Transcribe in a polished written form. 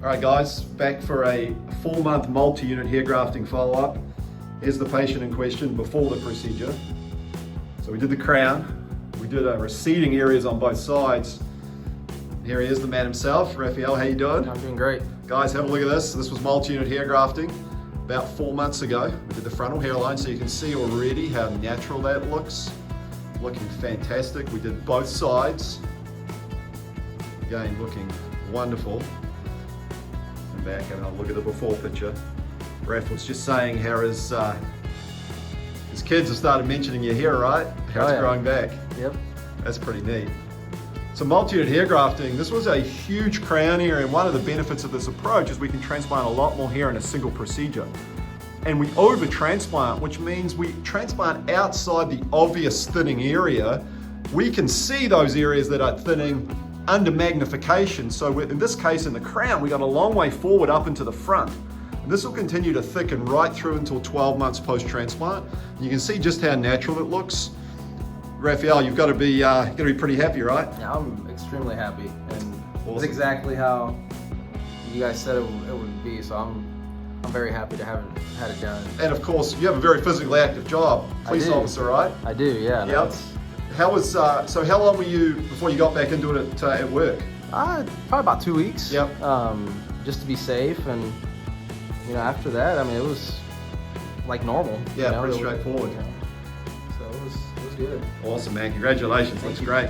All right guys, back for a 4-month multi-unit hair grafting follow-up. Here's the patient in question before the procedure. So we did the crown, we did receding areas on both sides. Here he is, the man himself. Rafael, how you doing? I'm doing great. Guys, have a look at this. This was multi-unit hair grafting about 4 months ago. We did the frontal hairline, so you can see already how natural that looks. Looking fantastic. We did both sides. Again, looking wonderful. And back and I'll look at the before picture. Raph was just saying how his kids have started mentioning your hair, right? How it's growing back. Yep. That's pretty neat. So multi-unit hair grafting, this was a huge crown area, and one of the benefits of this approach is we can transplant a lot more hair in a single procedure. And we over-transplant, which means we transplant outside the obvious thinning area. We can see those areas that are thinning under magnification. So in this case, in the crown, we got a long way forward up into the front. And this will continue to thicken right through until 12 months post-transplant. You can see just how natural it looks. Rafael, you've got to be pretty happy, right? Yeah, I'm extremely happy, and Awesome. it's exactly how you guys said it would be. So I'm very happy to have had it done. And of course, you have a very physically active job, police officer, right? I do, yeah. Yep. How was so? How long were you before you got back into it at work? Probably about 2 weeks. Yep. Just to be safe, and after that, I mean, it was like normal. Yeah, pretty straightforward. So it was good. Awesome, man. Congratulations. Thank Looks you. great.